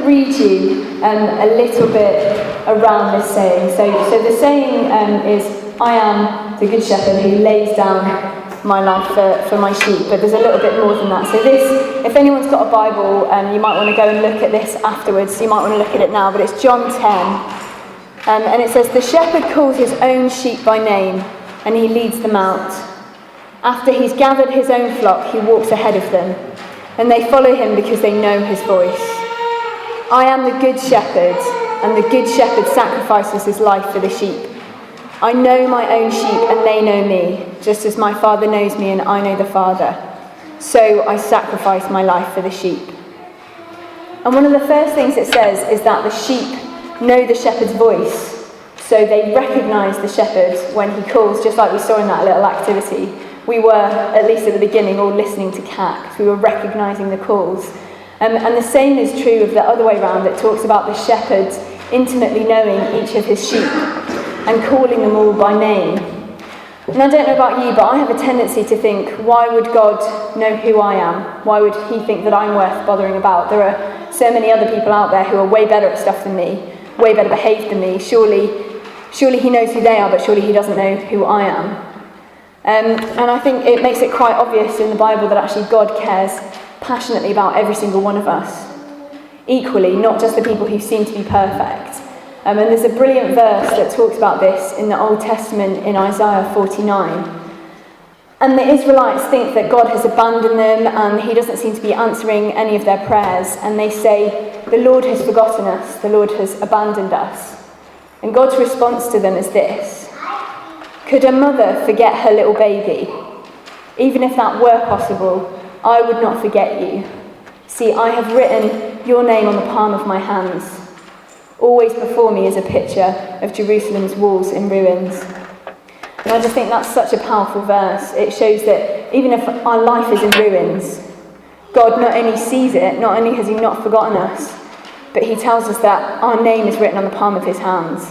read you a little bit around this saying. So the saying is, I am the good shepherd who lays down my life for my sheep, but there's a little bit more than that. So this, if anyone's got a Bible, you might want to go and look at this afterwards. You might want to look at it now, but it's John 10. And it says, the shepherd calls his own sheep by name, and he leads them out. After he's gathered his own flock, he walks ahead of them, and they follow him because they know his voice. I am the good shepherd, and the good shepherd sacrifices his life for the sheep. I know my own sheep, and they know me, just as my Father knows me, and I know the Father. So I sacrifice my life for the sheep. And one of the first things it says is that the sheep know the shepherd's voice, so they recognise the shepherd when he calls, just like we saw in that little activity. We were, at least at the beginning, all listening to Cat, because we were recognising the calls. And the same is true of the other way round. It talks about the shepherd intimately knowing each of his sheep and calling them all by name. And I don't know about you, but I have a tendency to think, why would God know who I am? Why would he think that I'm worth bothering about? There are so many other people out there who are way better at stuff than me, way better behaved than me. Surely he knows who they are, but surely he doesn't know who I am. And I think it makes it quite obvious in the Bible that actually God cares passionately about every single one of us. Equally, not just the people who seem to be perfect. And there's a brilliant verse that talks about this in the Old Testament in Isaiah 49. And the Israelites think that God has abandoned them and he doesn't seem to be answering any of their prayers. And they say, the Lord has forgotten us, the Lord has abandoned us. And God's response to them is this: could a mother forget her little baby? Even if that were possible, I would not forget you. See, I have written your name on the palm of my hands. Always before me is a picture of Jerusalem's walls in ruins. And I just think that's such a powerful verse. It shows that even if our life is in ruins, God not only sees it, not only has he not forgotten us, but he tells us that our name is written on the palm of his hands.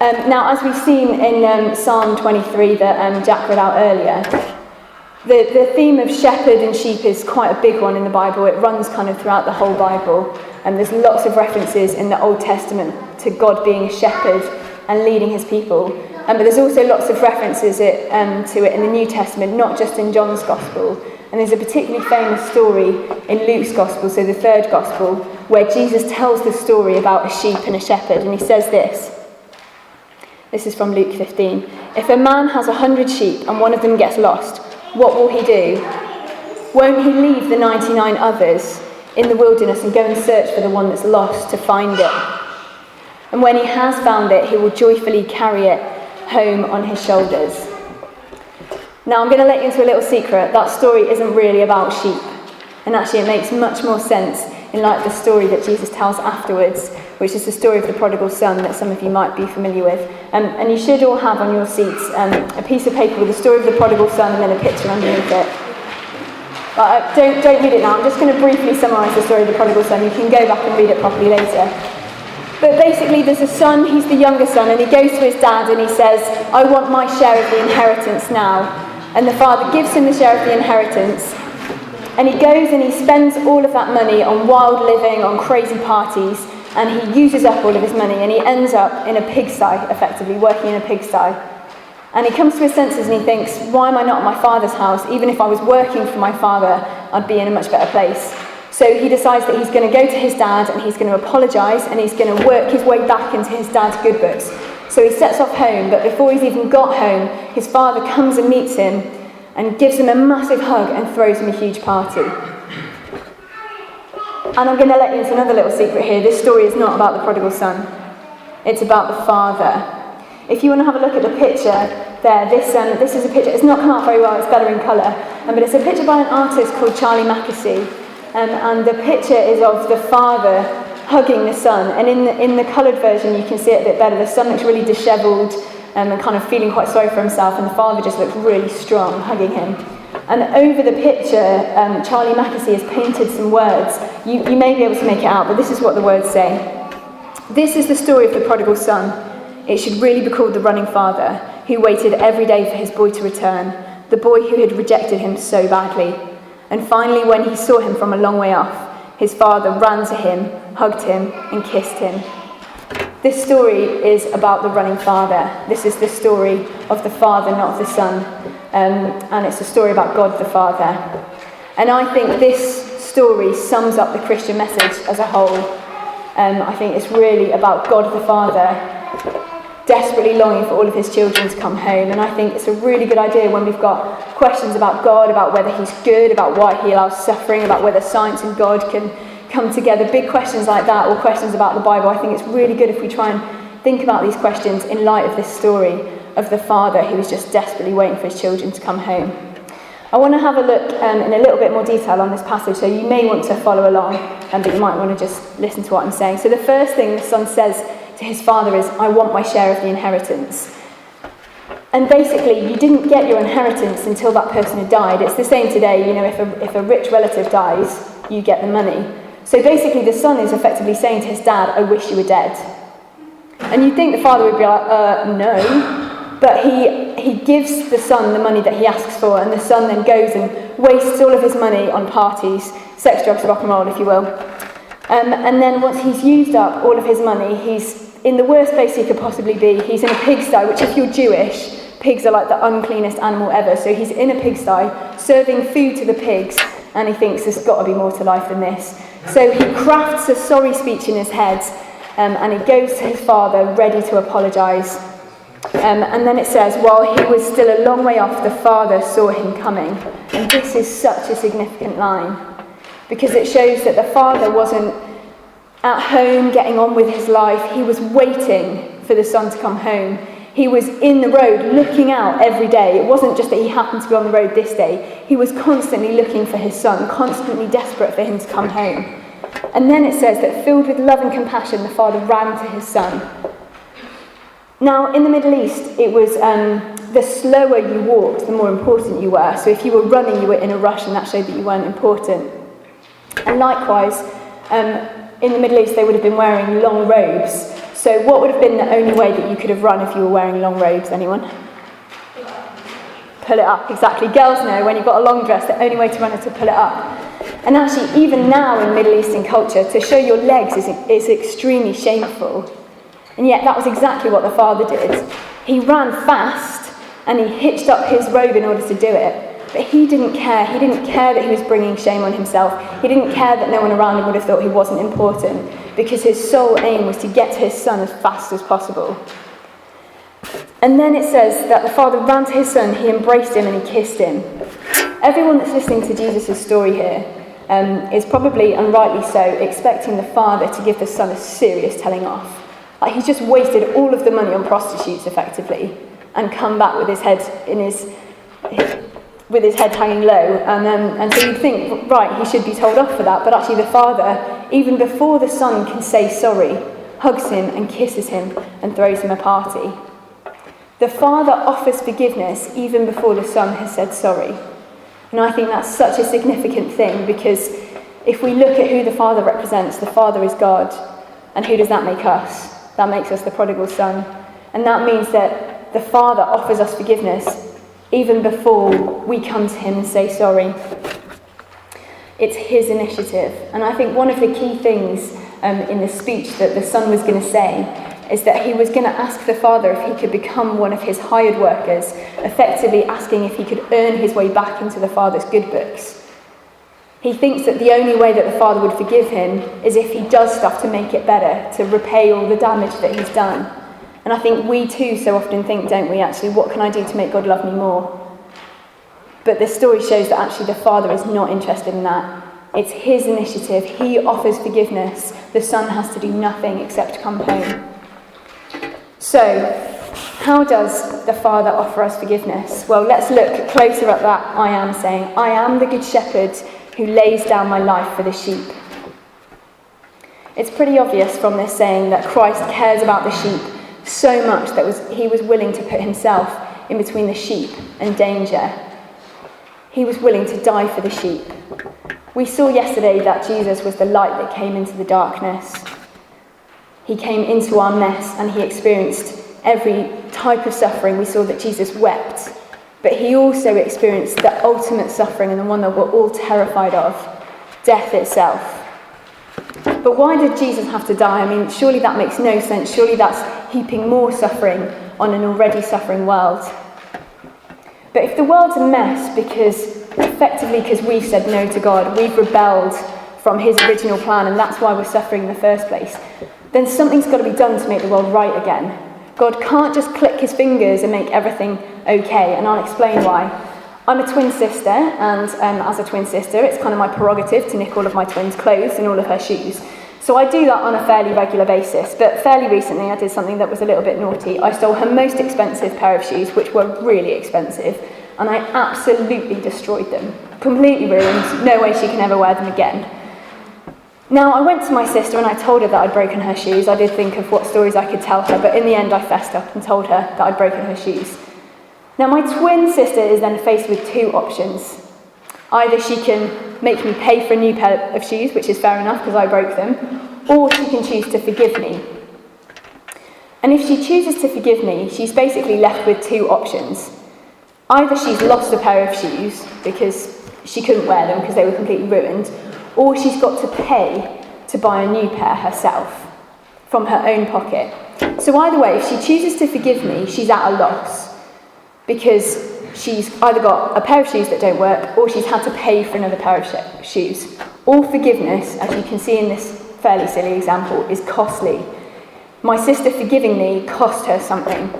Now, as we've seen in Psalm 23 that Jack read out earlier, the theme of shepherd and sheep is quite a big one in the Bible. It runs kind of throughout the whole Bible. And there's lots of references in the Old Testament to God being a shepherd and leading his people. But there's also lots of references to it in the New Testament, not just in John's Gospel. And there's a particularly famous story in Luke's Gospel, so the third Gospel, where Jesus tells the story about a sheep and a shepherd. And he says this. This is from Luke 15. If a man has 100 sheep and one of them gets lost, what will he do? Won't he leave the 99 others in the wilderness and go and search for the one that's lost to find it? And when he has found it, he will joyfully carry it home on his shoulders. Now, I'm going to let you into a little secret. That story isn't really about sheep. And actually, it makes much more sense in light of the story that Jesus tells afterwards, which is the story of the prodigal son that some of you might be familiar with. And you should all have on your seats a piece of paper with the story of the prodigal son and then a picture underneath it. But don't read it now. I'm just going to briefly summarise the story of the prodigal son. You can go back and read it properly later. But basically, there's a son, he's the younger son, and he goes to his dad and he says, I want my share of the inheritance now. And the father gives him the share of the inheritance. And he goes and he spends all of that money on wild living, on crazy parties, and he uses up all of his money, and he ends up in a pigsty, effectively, working in a pigsty. And he comes to his senses and he thinks, why am I not at my father's house? Even if I was working for my father, I'd be in a much better place. So he decides that he's going to go to his dad and he's going to apologise and he's going to work his way back into his dad's good books. So he sets off home, but before he's even got home, his father comes and meets him and gives him a massive hug and throws him a huge party. And I'm going to let you into another little secret here. This story is not about the prodigal son. It's about the father. If you want to have a look at the picture there, this is a picture. It's not come out very well, it's better in colour. But it's a picture by an artist called Charlie Mackesy. And the picture is of the father hugging the son. And in the coloured version, you can see it a bit better. The son looks really dishevelled and kind of feeling quite sorry for himself. And the father just looks really strong, hugging him. And over the picture, Charlie Mackesy has painted some words. You may be able to make it out, but this is what the words say. This is the story of the prodigal son. It should really be called the running father, who waited every day for his boy to return, the boy who had rejected him so badly. And finally, when he saw him from a long way off, his father ran to him, hugged him, and kissed him. This story is about the running father. This is the story of the Father, not of the Son. And it's a story about God the Father. And I think this story sums up the Christian message as a whole. I think it's really about God the Father desperately longing for all of his children to come home. And I think it's a really good idea when we've got questions about God, about whether he's good, about why he allows suffering, about whether science and God can come together, big questions like that, or questions about the Bible. I think it's really good if we try and think about these questions in light of this story of the father who is just desperately waiting for his children to come home. I want to have a look in a little bit more detail on this passage, so you may want to follow along, but you might want to just listen to what I'm saying. So the first thing the son says to his father is, I want my share of the inheritance. And basically, you didn't get your inheritance until that person had died. It's the same today, if a rich relative dies, you get the money. So basically, the son is effectively saying to his dad, I wish you were dead. And you'd think the father would be like, no. But he gives the son the money that he asks for, and the son then goes and wastes all of his money on parties, sex, drugs, rock and roll, if you will. And then once he's used up all of his money, he's in the worst place he could possibly be. He's in a pigsty, which if you're Jewish, pigs are like the uncleanest animal ever. So he's in a pigsty, serving food to the pigs, and he thinks there's got to be more to life than this. So he crafts a sorry speech in his head, and he goes to his father, ready to apologise. And then it says, while he was still a long way off, the father saw him coming. And this is such a significant line, because it shows that the father wasn't at home getting on with his life. He was waiting for the son to come home. He was in the road looking out every day. It wasn't just that he happened to be on the road this day. He was constantly looking for his son, constantly desperate for him to come home. And then it says that filled with love and compassion, the father ran to his son. Now, in the Middle East, it was the slower you walked, the more important you were. So if you were running, you were in a rush, and that showed that you weren't important. And likewise, in the Middle East, they would have been wearing long robes. So what would have been the only way that you could have run if you were wearing long robes? Anyone? Pull it up, exactly. Girls know when you've got a long dress, the only way to run is to pull it up. And actually, even now in Middle Eastern culture, to show your legs is extremely shameful. And yet that was exactly what the father did. He ran fast, and he hitched up his robe in order to do it. But he didn't care. He didn't care that he was bringing shame on himself. He didn't care that no one around him would have thought he wasn't important, because his sole aim was to get to his son as fast as possible. And then it says that the father ran to his son, he embraced him and he kissed him. Everyone that's listening to Jesus' story here is probably, and rightly so, expecting the father to give the son a serious telling off. Like he's just wasted all of the money on prostitutes, effectively, and come back with his head with his head hanging low, and so you'd think, right, he should be told off for that, but actually the father, even before the son can say sorry, hugs him and kisses him and throws him a party. The father offers forgiveness even before the son has said sorry. And I think that's such a significant thing, because if we look at who the father represents, the father is God. And who does that make us? That makes us the prodigal son. And that means that the father offers us forgiveness even before we come to him and say sorry. It's his initiative. And I think one of the key things in the speech that the son was going to say is that he was going to ask the father if he could become one of his hired workers, effectively asking if he could earn his way back into the father's good books. He thinks that the only way that the father would forgive him is if he does stuff to make it better, to repay all the damage that he's done. And I think we too so often think, don't we, actually, what can I do to make God love me more? But this story shows that actually the father is not interested in that. It's his initiative. He offers forgiveness. The son has to do nothing except come home. So, how does the father offer us forgiveness? Well, let's look closer at that I am saying. I am the good shepherd who lays down my life for the sheep. It's pretty obvious from this saying that Christ cares about the sheep so much that he was willing to put himself in between the sheep and danger. He was willing to die for the sheep. We saw yesterday that Jesus was the light that came into the darkness. He came into our mess and he experienced every type of suffering. We saw that Jesus wept, but he also experienced the ultimate suffering, and the one that we're all terrified of, death itself. But why did Jesus have to die? I mean, surely that makes no sense. Surely that's heaping more suffering on an already suffering world. But if the world's a mess because we've said no to God, we've rebelled from his original plan, and that's why we're suffering in the first place, then something's got to be done to make the world right again. God can't just click his fingers and make everything okay, and I'll explain why. I'm a twin sister, and as a twin sister, it's kind of my prerogative to nick all of my twins' clothes and all of her shoes. So I do that on a fairly regular basis, but fairly recently I did something that was a little bit naughty. I stole her most expensive pair of shoes, which were really expensive, and I absolutely destroyed them. Completely ruined, no way she can ever wear them again. Now, I went to my sister and I told her that I'd broken her shoes. I did think of what stories I could tell her, but in the end I fessed up and told her that I'd broken her shoes. Now, my twin sister is then faced with two options. Either she can make me pay for a new pair of shoes, which is fair enough because I broke them, or she can choose to forgive me. And if she chooses to forgive me, she's basically left with two options. Either she's lost a pair of shoes because she couldn't wear them because they were completely ruined, or she's got to pay to buy a new pair herself from her own pocket. So either way, if she chooses to forgive me, she's at a loss because she's either got a pair of shoes that don't work or she's had to pay for another pair of shoes. All forgiveness, as you can see in this fairly silly example, is costly. My sister forgiving me cost her something.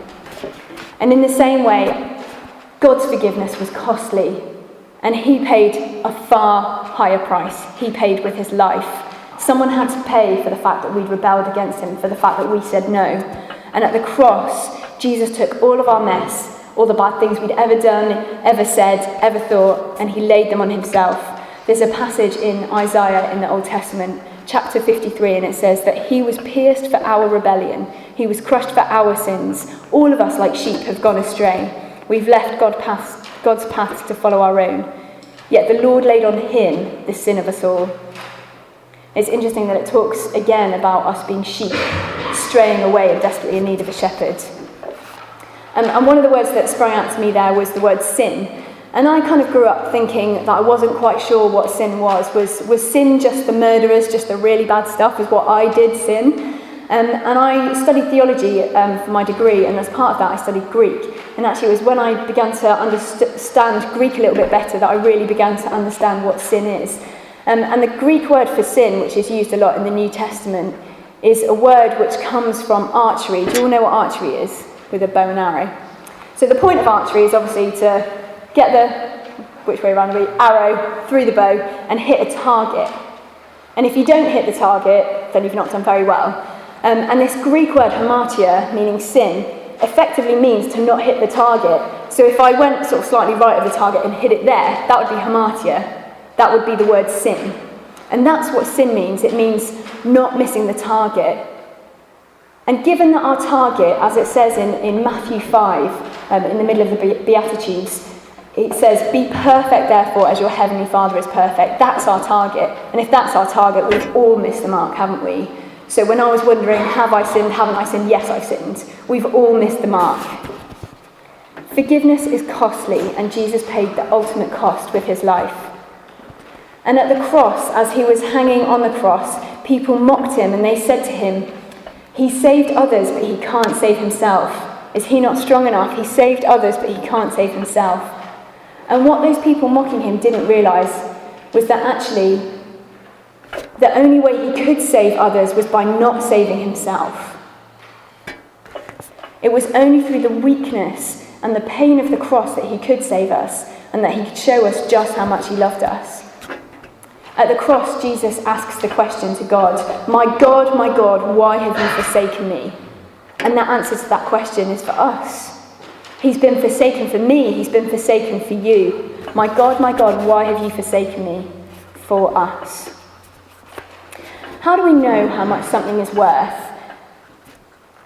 And in the same way, God's forgiveness was costly. And he paid a far higher price. He paid with his life. Someone had to pay for the fact that we'd rebelled against him, for the fact that we said no. And at the cross, Jesus took all of our mess, all the bad things we'd ever done, ever said, ever thought, and he laid them on himself. There's a passage in Isaiah in the Old Testament, chapter 53, and it says that he was pierced for our rebellion. He was crushed for our sins. All of us, like sheep, have gone astray. We've left God's path to follow our own. Yet the Lord laid on him the sin of us all. It's interesting that it talks again about us being sheep, straying away and desperately in need of a shepherd. And one of the words that sprang out to me there was the word sin. And I kind of grew up thinking that I wasn't quite sure what sin was. Was sin just the murderers, just the really bad stuff? Was what I did sin? And I studied theology for my degree, and as part of that I studied Greek. And actually it was when I began to understand Greek a little bit better that I really began to understand what sin is. And the Greek word for sin, which is used a lot in the New Testament, is a word which comes from archery. Do you all know what archery is? With a bow and arrow. So the point of archery is obviously to get the arrow through the bow and hit a target. And if you don't hit the target, then you've not done very well. And this Greek word hamartia, meaning sin, effectively means to not hit the target. So if I went sort of slightly right of the target and hit it there, that would be hamartia. That would be the word sin. And that's what sin means. It means not missing the target. And given that our target, as it says in Matthew 5, in the middle of the Beatitudes, it says, "Be perfect, therefore, as your heavenly Father is perfect." That's our target. And if that's our target, we've all missed the mark, haven't we? So when I was wondering, have I sinned, haven't I sinned? Yes, I've sinned. We've all missed the mark. Forgiveness is costly, and Jesus paid the ultimate cost with his life. And at the cross, as he was hanging on the cross, people mocked him and they said to him, "He saved others, but he can't save himself. Is he not strong enough? He saved others, but he can't save himself." And what those people mocking him didn't realise was that actually the only way he could save others was by not saving himself. It was only through the weakness and the pain of the cross that he could save us and that he could show us just how much he loved us. At the cross, Jesus asks the question to God, my God, why have you forsaken me?" And the answer to that question is for us. He's been forsaken for me. He's been forsaken for you. My God, why have you forsaken me? For us. How do we know how much something is worth?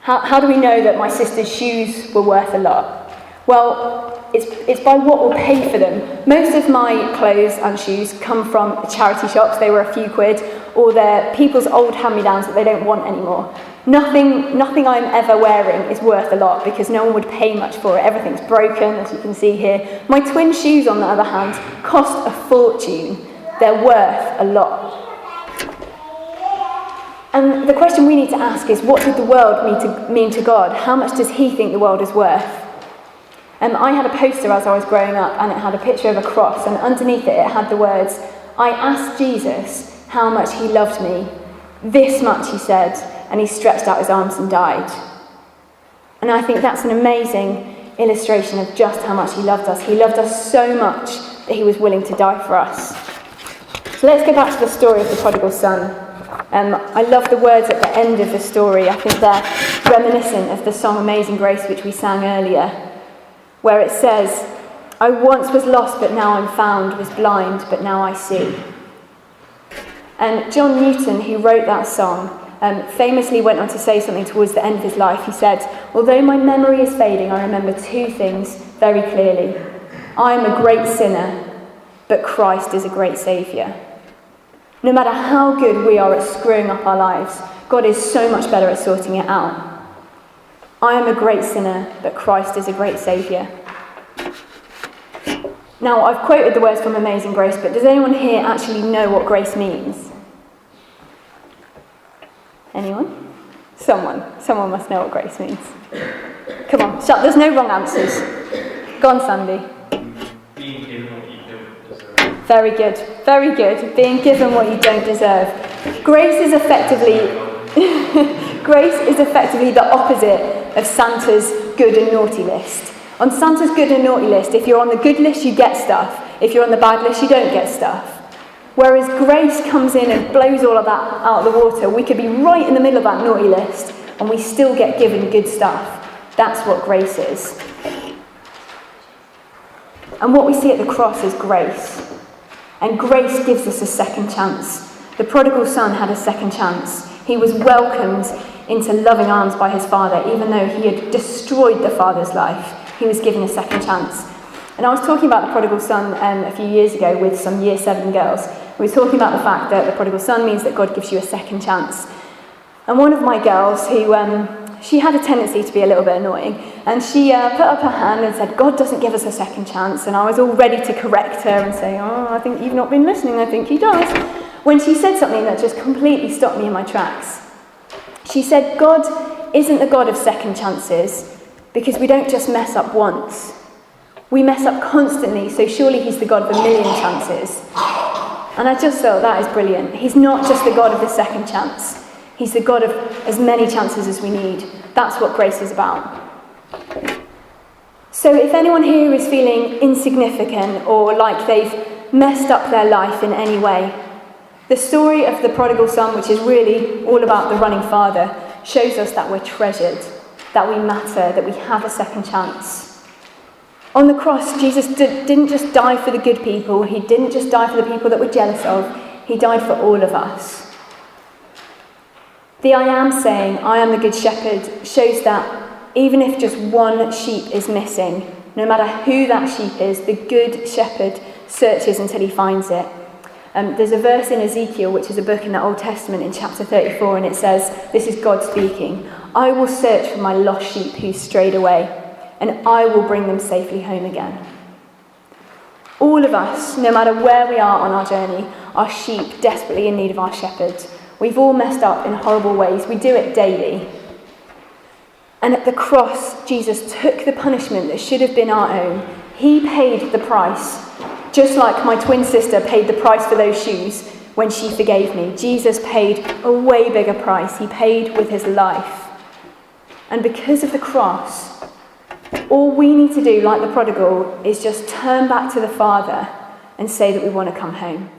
How do we know that my sister's shoes were worth a lot? Well, it's by what we'll pay for them. Most of my clothes and shoes come from charity shops. They were a few quid, or they're people's old hand-me-downs that they don't want anymore. Nothing I'm ever wearing is worth a lot because no one would pay much for it. Everything's broken, as you can see here. My twin shoes, on the other hand, cost a fortune. They're worth a lot. And the question we need to ask is, what did the world mean to God? How much does he think the world is worth? I had a poster as I was growing up, and it had a picture of a cross, and underneath it had the words, "I asked Jesus how much he loved me. This much," he said, and he stretched out his arms and died. And I think that's an amazing illustration of just how much he loved us. He loved us so much that he was willing to die for us. So let's go back to the story of the prodigal son. I love the words at the end of the story. I think they're reminiscent of the song Amazing Grace, which we sang earlier, where it says, "I once was lost, but now I'm found, was blind, but now I see." And John Newton, who wrote that song, famously went on to say something towards the end of his life. He said, "Although my memory is fading, I remember two things very clearly. I am a great sinner, but Christ is a great saviour." No matter how good we are at screwing up our lives, God is so much better at sorting it out. I am a great sinner, but Christ is a great saviour. Now, I've quoted the words from Amazing Grace, but does anyone here actually know what grace means? Anyone? Someone must know what grace means. Come on, there's no wrong answers. Go on, Sandy. Being given what you don't deserve. Very good, very good. Being given what you don't deserve. Grace is effectively the opposite of Santa's good and naughty list. On Santa's good and naughty list, if you're on the good list, you get stuff. If you're on the bad list, you don't get stuff. Whereas grace comes in and blows all of that out of the water. We could be right in the middle of that naughty list and we still get given good stuff. That's what grace is. And what we see at the cross is grace. And grace gives us a second chance. The prodigal son had a second chance. He was welcomed into loving arms by his father, even though he had destroyed the father's life. He was given a second chance. And I was talking about the prodigal son a few years ago with some year 7 girls. We were talking about the fact that the prodigal son means that God gives you a second chance. And one of my girls, who she had a tendency to be a little bit annoying, and she put up her hand and said, "God doesn't give us a second chance." And I was all ready to correct her and say, "Oh, I think you've not been listening, I think he does." When she said something that just completely stopped me in my tracks. She said, "God isn't the God of second chances, because we don't just mess up once. We mess up constantly, so surely he's the God of a million chances." And I just thought, that is brilliant. He's not just the God of the second chance. He's the God of as many chances as we need. That's what grace is about. So if anyone here is feeling insignificant or like they've messed up their life in any way, the story of the prodigal son, which is really all about the running father, shows us that we're treasured, that we matter, that we have a second chance. On the cross, Jesus didn't just die for the good people. He didn't just die for the people that we're jealous of. He died for all of us. The I am saying, "I am the good shepherd," shows that even if just one sheep is missing, no matter who that sheep is, the good shepherd searches until he finds it. There's a verse in Ezekiel, which is a book in the Old Testament, in chapter 34, and it says, this is God speaking, "I will search for my lost sheep who strayed away, and I will bring them safely home again." All of us, no matter where we are on our journey, are sheep desperately in need of our shepherd. We've all messed up in horrible ways. We do it daily. And at the cross, Jesus took the punishment that should have been our own. He paid the price, just like my twin sister paid the price for those shoes when she forgave me. Jesus paid a way bigger price. He paid with his life. And because of the cross, all we need to do, like the prodigal, is just turn back to the Father and say that we want to come home.